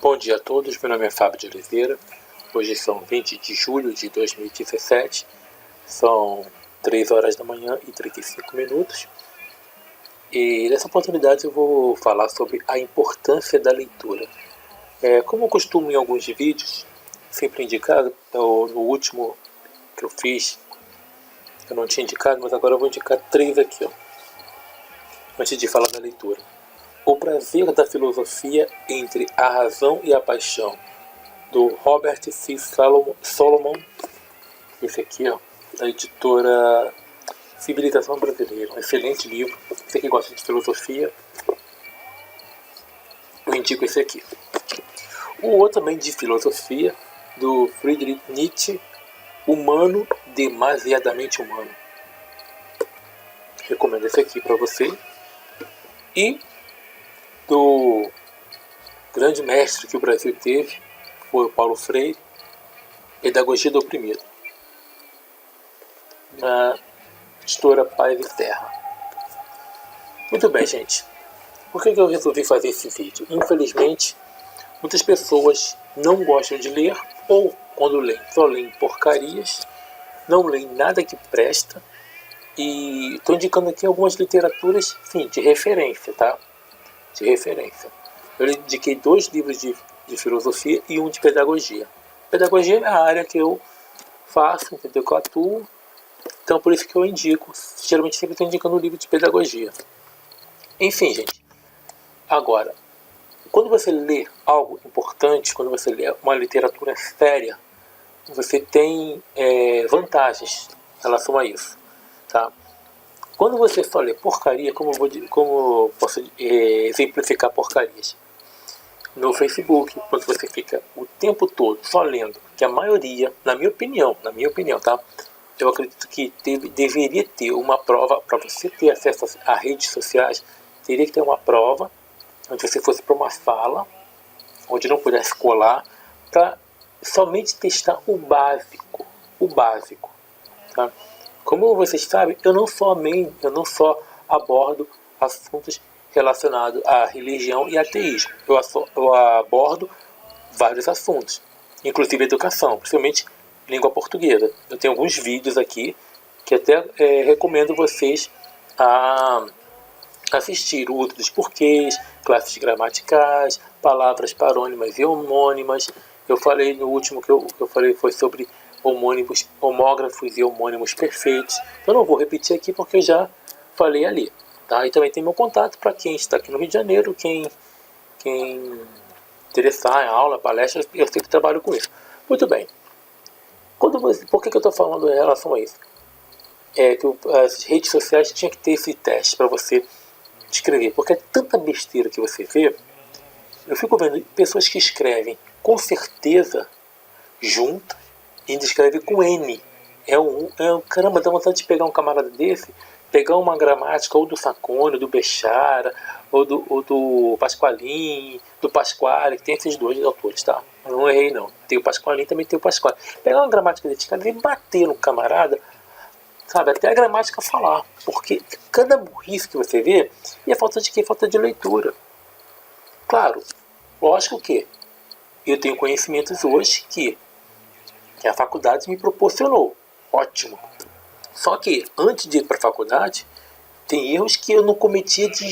Bom dia a todos, meu nome é Fábio de Oliveira. Hoje são 20 de julho de 2017, são 3 horas da manhã e 35 minutos. E nessa oportunidade eu vou falar sobre a importância da leitura. Como eu costumo em alguns vídeos, sempre indicado, no último que eu fiz, eu não tinha indicado, mas agora eu vou indicar 3 aqui, antes de falar da leitura. O prazer da filosofia entre a razão e a paixão, do Robert C. Solomon, esse aqui, da editora Civilização Brasileira, um excelente livro. Você que gosta de filosofia, eu indico esse aqui. O outro também de filosofia, do Friedrich Nietzsche, Humano, Demasiadamente Humano. Recomendo esse aqui para você. E do grande mestre que o Brasil teve, foi o Paulo Freire, Pedagogia do Oprimido, na editora Paz e Terra. Muito bem, gente. Por que eu resolvi fazer esse vídeo? Infelizmente, muitas pessoas não gostam de ler, ou quando leem, só leem porcarias, não leem nada que presta, e estou indicando aqui algumas literaturas, sim, de referência, tá? De referência. Eu indiquei 2 livros de filosofia e 1 de pedagogia. Pedagogia é a área que eu faço, entendeu? Que eu atuo. Então por isso que eu indico. Geralmente sempre estou indicando um livro de pedagogia. Enfim, gente. Agora, quando você lê algo importante, quando você lê uma literatura séria, você tem vantagens em relação a isso, tá? Quando você só lê porcaria, como eu posso exemplificar porcarias? No Facebook, quando você fica o tempo todo só lendo, que a maioria, na minha opinião, tá? Eu acredito que deveria ter uma prova, para você ter acesso a redes sociais, teria que ter uma prova, onde você fosse para uma sala, onde não pudesse colar, para somente testar o básico, tá? Como vocês sabem, eu não só abordo assuntos relacionados à religião e ateísmo. Eu abordo vários assuntos, inclusive educação, principalmente língua portuguesa. Eu tenho alguns vídeos aqui que até recomendo vocês a assistir: o uso dos porquês, classes gramaticais, palavras parônimas e homônimas. Eu falei no último que eu falei foi sobre homógrafos e homônimos perfeitos. Eu não vou repetir aqui porque eu já falei ali, tá? E também tem meu contato para quem está aqui no Rio de Janeiro, quem interessar em aula, palestra, eu sempre trabalho com isso. Muito bem. Por que eu estou falando em relação a isso? Que as redes sociais tinham que ter esse teste para você escrever, porque é tanta besteira que você vê. Eu fico vendo pessoas que escrevem com certeza junto e ainda escreve com N. Caramba, dá vontade de pegar um camarada desse, pegar uma gramática ou do Sacone, do Bechara, ou do Pasqualin, do Pasquale, que tem esses 2 autores, tá? Eu não errei não. Tem o Pasqualin, também tem o Pasquale. Pegar uma gramática desse cara e bater no camarada, sabe? Até a gramática falar. Porque cada burrice que você vê, e é falta de quê? Falta de leitura. Claro, lógico que eu tenho conhecimentos hoje que a faculdade me proporcionou. Ótimo. Só que, antes de ir para a faculdade, tem erros que eu não cometia de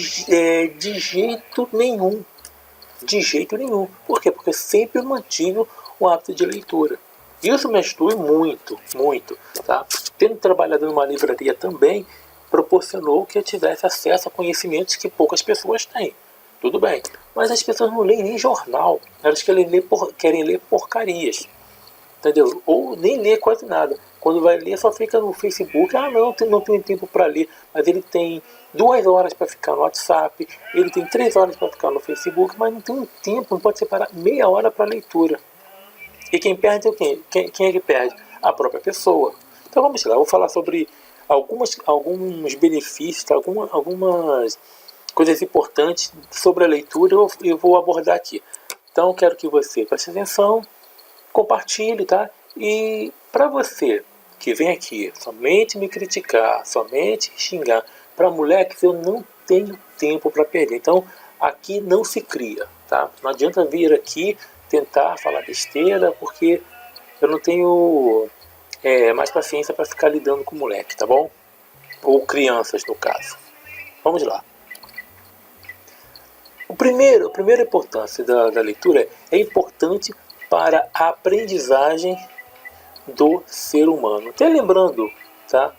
jeito nenhum. De jeito nenhum. Por quê? Porque eu sempre mantive o hábito de leitura. Isso me ajudou muito, muito. Tá? Tendo trabalhado numa livraria também, proporcionou que eu tivesse acesso a conhecimentos que poucas pessoas têm. Tudo bem. Mas as pessoas não leem nem jornal. Elas querem ler porcarias. Entendeu? Ou nem lê quase nada. Quando vai ler só fica no Facebook. Não tenho tempo para ler. Mas ele tem 2 horas para ficar no WhatsApp. Ele tem 3 horas para ficar no Facebook. Mas não tem tempo, não pode separar meia hora para leitura. E quem perde é quem? Quem é que perde? A própria pessoa. Então vamos lá, eu vou falar sobre alguns benefícios, algumas coisas importantes sobre a leitura. Eu vou abordar aqui. Então eu quero que você preste atenção, compartilhe, tá? E para você que vem aqui somente me criticar, somente xingar, para moleques eu não tenho tempo para perder. Então aqui não se cria, tá? Não adianta vir aqui tentar falar besteira, porque eu não tenho mais paciência para ficar lidando com moleque, tá bom? Ou crianças, no caso. Vamos lá. A primeira importância da leitura é importante para a aprendizagem do ser humano. Até lembrando, tá?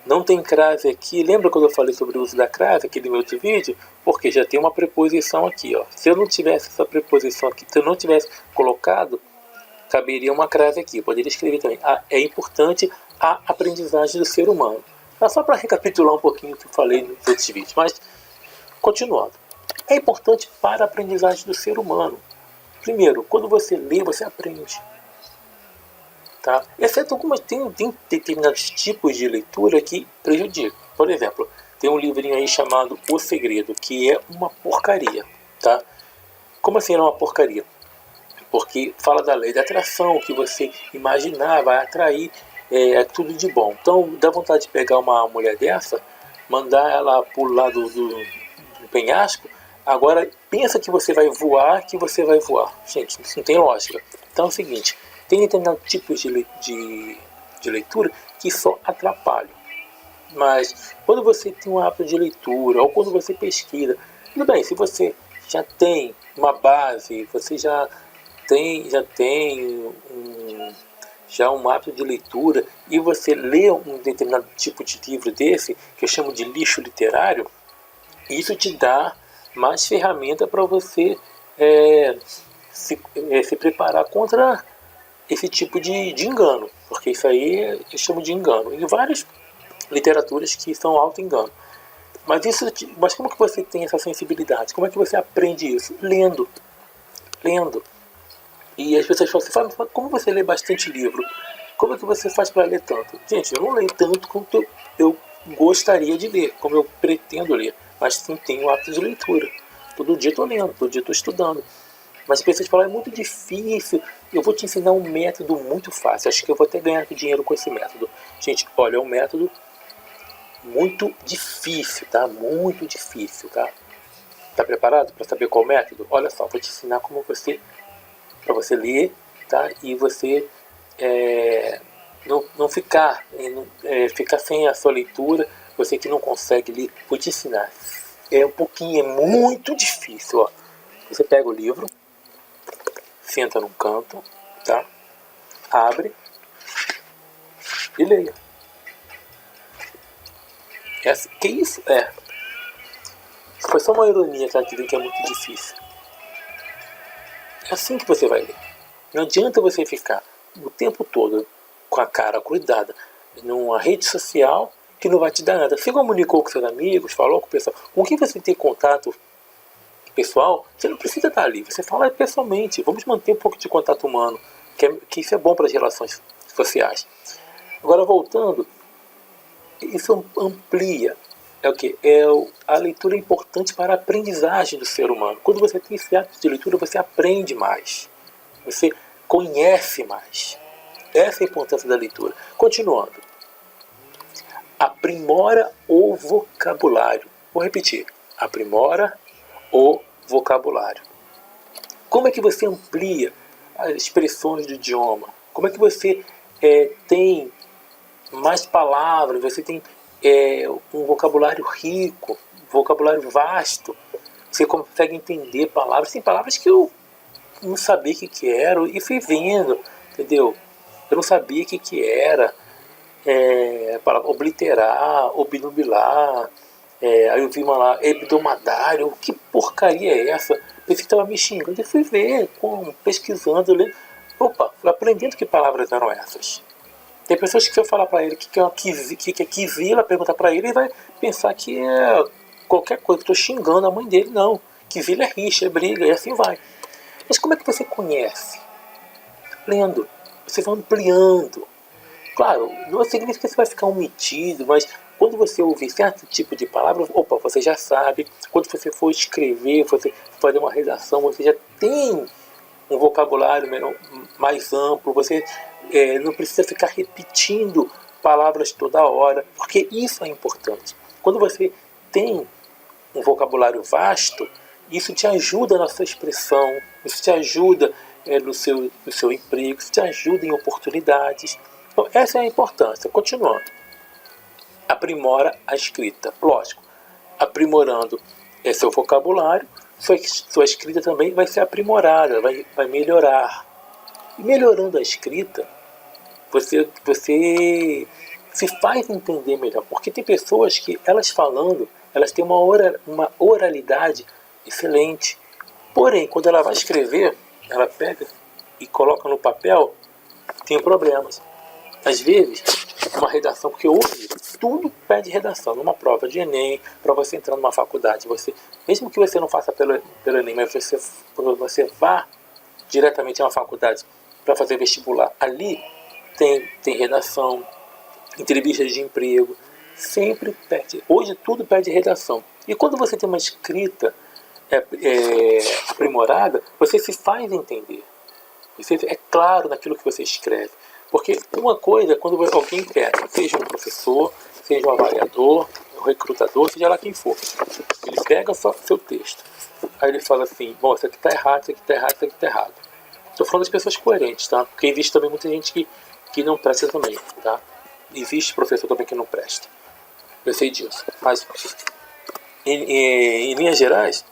Não tem crase aqui. Lembra quando eu falei sobre o uso da crase aqui no meu outro vídeo? Porque já tem uma preposição aqui, ó. Se eu não tivesse essa preposição aqui, se eu não tivesse colocado, caberia uma crase aqui. Eu poderia escrever também. É importante a aprendizagem do ser humano. Só para recapitular um pouquinho o que eu falei nos outros vídeos. Mas, continuando. É importante para a aprendizagem do ser humano. Primeiro, quando você lê, você aprende. Tá? Exceto tem determinados tipos de leitura que prejudicam. Por exemplo, tem um livrinho aí chamado O Segredo, que é uma porcaria. Tá? Como assim é uma porcaria? Porque fala da lei da atração, que você imaginar vai atrair, tudo de bom. Então dá vontade de pegar uma mulher dessa, mandar ela pular do penhasco. Agora pensa que você vai voar, Gente, isso não tem lógica. Então é o seguinte, tem determinados tipos de leitura que só atrapalham. Mas quando você tem um hábito de leitura, ou quando você pesquisa, tudo bem, se você já tem uma base, você já tem um hábito de leitura, e você lê um determinado tipo de livro desse, que eu chamo de lixo literário, isso te dá mais ferramenta para você se preparar contra esse tipo de engano, porque isso aí eu chamo de engano, e várias literaturas que são auto-engano. Mas como que você tem essa sensibilidade? Como é que você aprende isso? Lendo. E as pessoas falam assim, como você lê bastante livro? Como é que você faz para ler tanto? Gente, eu não leio tanto quanto eu gostaria de ler, como eu pretendo ler. Mas sim, tenho hábito de leitura. Todo dia estou lendo, todo dia estou estudando. Mas as pessoas falam, é muito difícil. Eu vou te ensinar um método muito fácil. Acho que eu vou até ganhar dinheiro com esse método. Gente, olha, é um método muito difícil, tá? Muito difícil, tá? Tá preparado para saber qual método? Olha só, vou te ensinar para você ler, tá? E você não ficar sem a sua leitura. Você que não consegue ler, vou te ensinar. É muito difícil, ó. Você pega o livro, senta num canto, tá? Abre e leia. Que isso? Foi só uma ironia, tá? Dizendo que é muito difícil. É assim que você vai ler. Não adianta você ficar o tempo todo com a cara cuidada numa rede social que não vai te dar nada. Você comunicou com seus amigos, falou com o pessoal. Com quem você tem contato pessoal, você não precisa estar ali. Você fala pessoalmente. Vamos manter um pouco de contato humano, que isso é bom para as relações sociais. Agora, voltando, isso amplia. A leitura é importante para a aprendizagem do ser humano. Quando você tem esse hábito de leitura, você aprende mais. Você conhece mais. Essa é a importância da leitura. Continuando. Aprimora o vocabulário. Vou repetir. Aprimora o vocabulário. Como é que você amplia as expressões do idioma? Como é que você tem mais palavras? Você tem um vocabulário rico, um vocabulário vasto. Você consegue entender palavras. Tem palavras que eu não sabia o que era e fui vendo, entendeu? Eu não sabia o que era. Para obliterar, obnubilar, aí eu vi uma lá, hebdomadário, que porcaria é essa? Pensei que estava me xingando, eu fui ver, pesquisando, lendo. Opa, fui aprendendo que palavras eram essas. Tem pessoas que se eu falar para ele que é quizila, perguntar para ele, ele vai pensar que é qualquer coisa, que estou xingando a mãe dele. Não, quizila é rixa, é briga, e assim vai. Mas como é que você conhece? Lendo, você vai ampliando. Claro, não significa que você vai ficar omitido, mas quando você ouvir certo tipo de palavra, opa, você já sabe. Quando você for escrever, você fazer uma redação, você já tem um vocabulário mais amplo. Você não precisa ficar repetindo palavras toda hora, porque isso é importante. Quando você tem um vocabulário vasto, Isso te ajuda na sua expressão, isso te ajuda no seu emprego, isso te ajuda em oportunidades. Então, essa é a importância. Continuando. Aprimora a escrita. Lógico, aprimorando seu vocabulário, sua escrita também vai ser aprimorada, vai melhorar. E melhorando a escrita, você se faz entender melhor. Porque tem pessoas que, elas falando, elas têm uma oralidade excelente. Porém, quando ela vai escrever, ela pega e coloca no papel, tem problemas. Às vezes, uma redação, porque hoje tudo pede redação. Numa prova de Enem, para você entrar numa faculdade, mesmo que você não faça pelo Enem, mas você vá diretamente a uma faculdade para fazer vestibular, ali tem redação, entrevistas de emprego, sempre pede. Hoje tudo pede redação. E quando você tem uma escrita aprimorada, você se faz entender. Você é claro naquilo que você escreve. Porque uma coisa, quando alguém pega, seja um professor, seja um avaliador, um recrutador, seja lá quem for, ele pega seu texto, aí ele fala assim, bom, isso aqui está errado, isso aqui está errado, isso aqui está errado. Estou falando das pessoas coerentes, tá? Porque existe também muita gente que não presta também, tá? Existe professor também que não presta. Eu sei disso. Mas, em linhas gerais,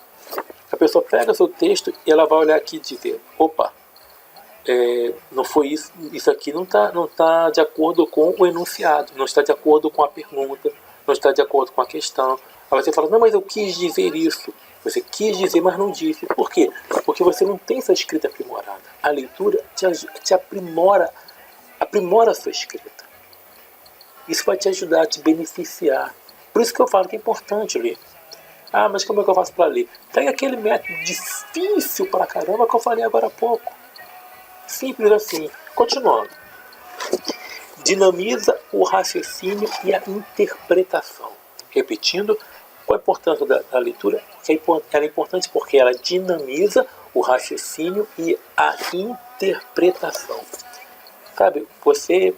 a pessoa pega seu texto e ela vai olhar aqui e dizer, opa, não foi isso aqui não tá de acordo com o enunciado, não está de acordo com a pergunta, não está de acordo com a questão. Aí você fala, não, mas eu quis dizer isso. Você quis dizer, mas não disse. Por quê? Porque você não tem sua escrita aprimorada. A leitura te aprimora a sua escrita. Isso vai te ajudar, a te beneficiar. Por isso que eu falo que é importante ler. Ah, mas como é que eu faço para ler? Tem aquele método difícil pra caramba que eu falei agora há pouco. Simples assim. Continuando. Dinamiza o raciocínio e a interpretação. Repetindo, qual a importância da leitura? Ela é importante porque ela dinamiza o raciocínio e a interpretação. Sabe, você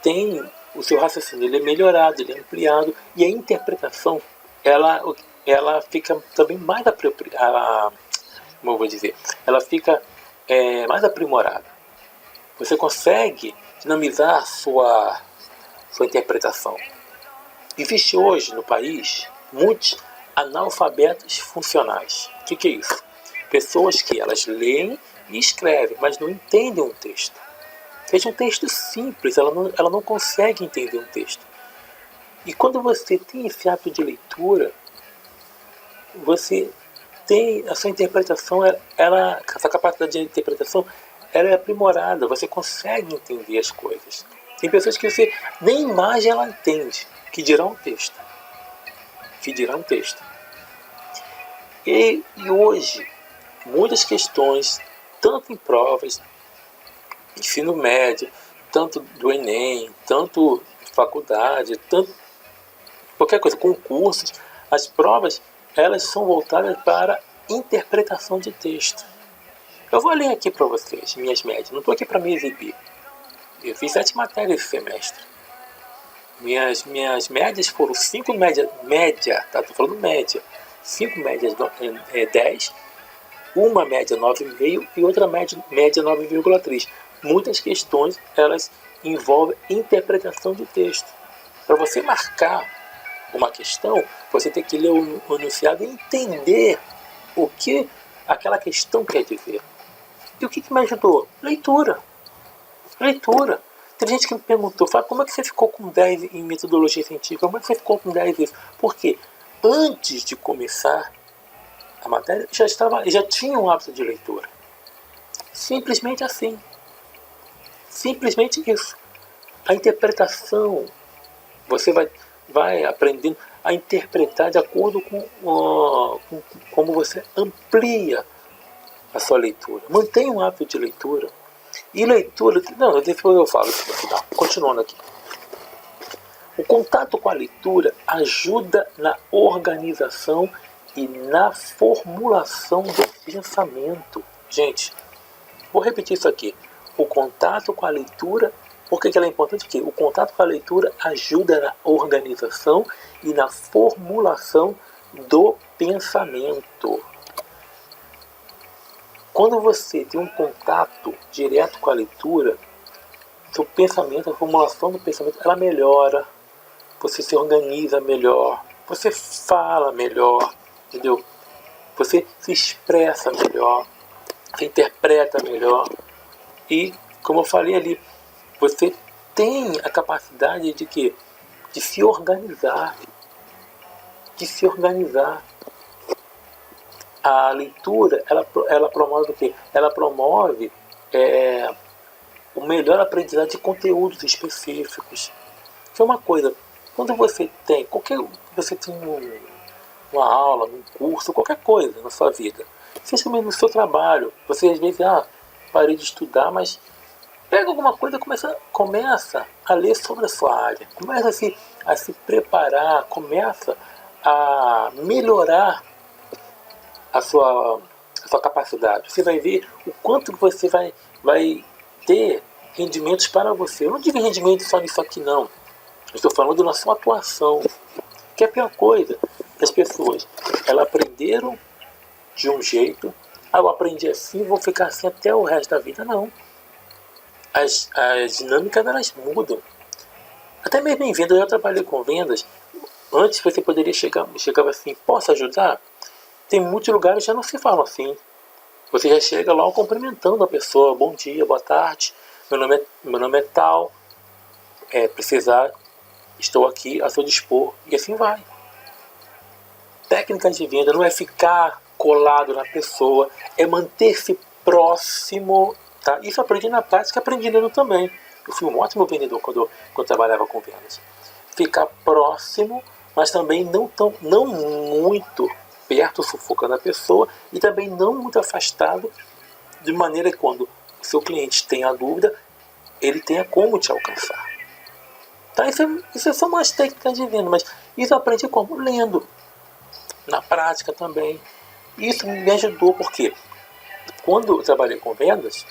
tem o seu raciocínio, ele é melhorado, ele é ampliado, e a interpretação, ela fica também mais apropriada, como eu vou dizer, ela fica mais aprimorada. Você consegue dinamizar a sua interpretação. Existe hoje no país muitos analfabetos funcionais. O que é isso? Pessoas que elas leem e escrevem, mas não entendem um texto. Seja um texto simples, ela não consegue entender um texto. E quando você tem esse hábito de leitura, você tem a sua interpretação, essa capacidade de interpretação, ela é aprimorada, você consegue entender as coisas. Tem pessoas que você nem imagem ela entende, que dirá um texto. E hoje, muitas questões, tanto em provas, ensino médio, tanto do Enem, tanto de faculdade, tanto qualquer coisa, concursos, as provas, elas são voltadas para interpretação de texto. Eu vou ler aqui para vocês, minhas médias, não estou aqui para me exibir. Eu fiz 7 matérias esse semestre. Minhas médias foram 5 média, tá? Estou falando média. 5 médias 10, uma média 9,5 e outra média 9,3. Muitas questões, elas envolvem interpretação de texto. Para você marcar uma questão, você tem que ler o enunciado e entender o que aquela questão quer dizer. E o que me ajudou? Leitura. Tem gente que me perguntou, Fábio, como é que você ficou com 10 em metodologia científica? Como é que você ficou com 10 nisso? Porque antes de começar a matéria, já tinha um hábito de leitura. Simplesmente assim. Simplesmente isso. A interpretação, você vai aprendendo a interpretar de acordo com como você amplia a sua leitura. Mantenha um hábito de leitura. E leitura, não, depois eu falo isso no final. Continuando aqui. O contato com a leitura ajuda na organização e na formulação do pensamento. Gente, vou repetir isso aqui. O contato com a leitura, por que ela é importante? Porque o contato com a leitura ajuda na organização e na formulação do pensamento. Quando você tem um contato direto com a leitura, seu pensamento, a formulação do pensamento, ela melhora, você se organiza melhor, você fala melhor, entendeu? Você se expressa melhor, você interpreta melhor e, como eu falei ali, você tem a capacidade de quê? De se organizar, de se organizar. A leitura, ela promove o quê? Ela promove o melhor aprendizado de conteúdos específicos. Que é uma coisa, quando você tem uma aula, um curso, qualquer coisa na sua vida, seja mesmo no seu trabalho, você às vezes, parei de estudar, mas pega alguma coisa e começa a ler sobre a sua área, começa a se preparar, começa a melhorar a sua capacidade. Você vai ver o quanto que você vai ter rendimentos para você. Eu não digo rendimento só nisso aqui, não. Eu estou falando na sua atuação. Que é a pior coisa. As pessoas, elas aprenderam de um jeito, eu aprendi assim, vou ficar assim até o resto da vida. Não. As dinâmicas, elas mudam. Até mesmo em vendas, eu já trabalhei com vendas. Antes você poderia chegava assim, posso ajudar? Tem muitos lugares que já não se falam assim. Você já chega lá cumprimentando a pessoa. Bom dia, boa tarde. Meu nome é tal. Precisar, estou aqui a seu dispor. E assim vai. Técnicas de venda não é ficar colado na pessoa. É manter-se próximo. Tá? Isso eu aprendi na prática e aprendi lendo também. Eu fui um ótimo vendedor quando trabalhava com vendas. Ficar próximo, mas também não muito perto, sufocando a pessoa, e também não muito afastado, de maneira que quando o seu cliente tenha dúvida, ele tenha como te alcançar. Tá? Isso é só umas técnicas de venda, mas isso eu aprendi como? Lendo. Na prática também. Isso me ajudou, porque quando eu trabalhei com vendas,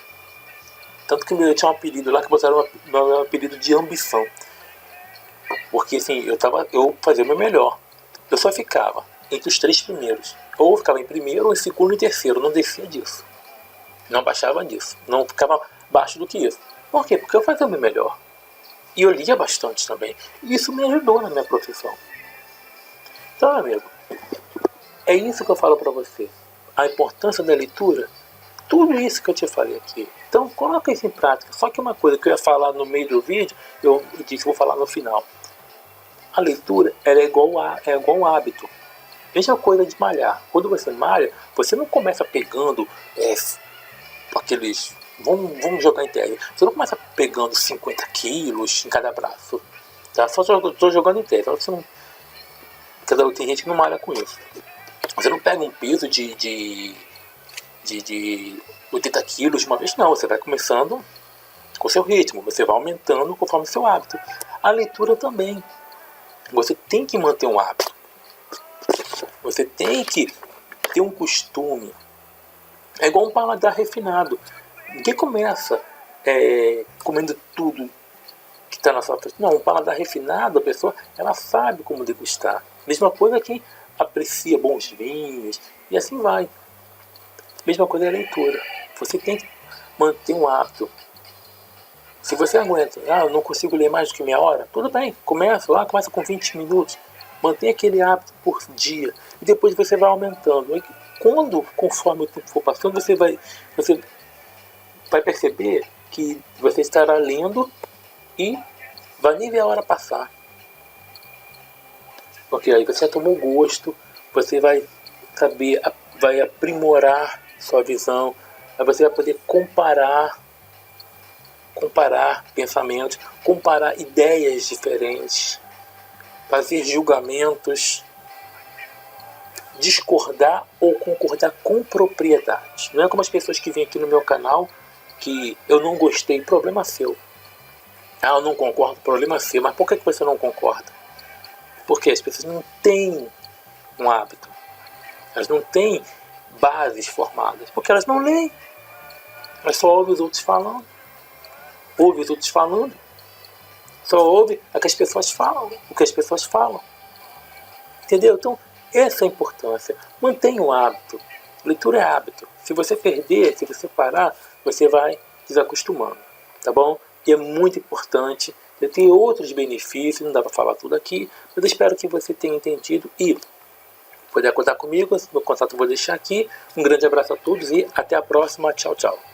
tanto que eu tinha um apelido lá que botaram um apelido de ambição. Porque assim, eu fazia o meu melhor. Eu só ficava entre os 3 primeiros. Ou ficava em primeiro, ou em segundo e terceiro. Não descia disso. Não baixava disso. Não ficava abaixo do que isso. Por quê? Porque eu fazia o meu melhor. E eu lia bastante também. E isso me ajudou na minha profissão. Então, amigo, é isso que eu falo pra você. A importância da leitura. Tudo isso que eu te falei aqui. Então, coloca isso em prática. Só que uma coisa que eu ia falar no meio do vídeo, eu disse que vou falar no final. A leitura, ela é igual um hábito. Mesma coisa de malhar. Quando você malha, você não começa pegando aqueles... Vamos jogar em tese. Você não começa pegando 50 quilos em cada braço. Tá? Só estou jogando em tese. Você não... Tem gente que não malha com isso. Você não pega um peso de 80 quilos de uma vez, não. Você vai começando com o seu ritmo. Você vai aumentando conforme o seu hábito. A leitura também. Você tem que manter um hábito. Você tem que ter um costume. É igual um paladar refinado. Ninguém começa comendo tudo que está na sua frente. Não, um paladar refinado, a pessoa ela sabe como degustar. Mesma coisa quem aprecia bons vinhos e assim vai. Mesma coisa é a leitura. Você tem que manter um hábito. Se você aguenta, eu não consigo ler mais do que meia hora, tudo bem, começa com 20 minutos. Mantenha aquele hábito por dia. E depois você vai aumentando. E conforme o tempo for passando, você vai perceber que você estará lendo e vai nem ver a hora passar. Porque aí você já tomou gosto, você vai saber, vai aprimorar sua visão, aí você vai poder comparar pensamentos, comparar ideias diferentes, fazer julgamentos, discordar ou concordar com propriedade. Não é como as pessoas que vêm aqui no meu canal que eu não gostei, problema seu. Eu não concordo, problema seu. Mas por que você não concorda? Porque as pessoas não têm um hábito. Elas não têm bases formadas. Porque elas não leem. Elas só ouvem os outros falando. Só ouve o que as pessoas falam. Entendeu? Então, essa é a importância. Mantenha o hábito. Leitura é hábito. Se você perder, se você parar, você vai desacostumando, tá bom? E é muito importante. Tem outros benefícios, não dá para falar tudo aqui, mas espero que você tenha entendido e puder contar comigo. Meu contato eu vou deixar aqui. Um grande abraço a todos e até a próxima. Tchau, tchau.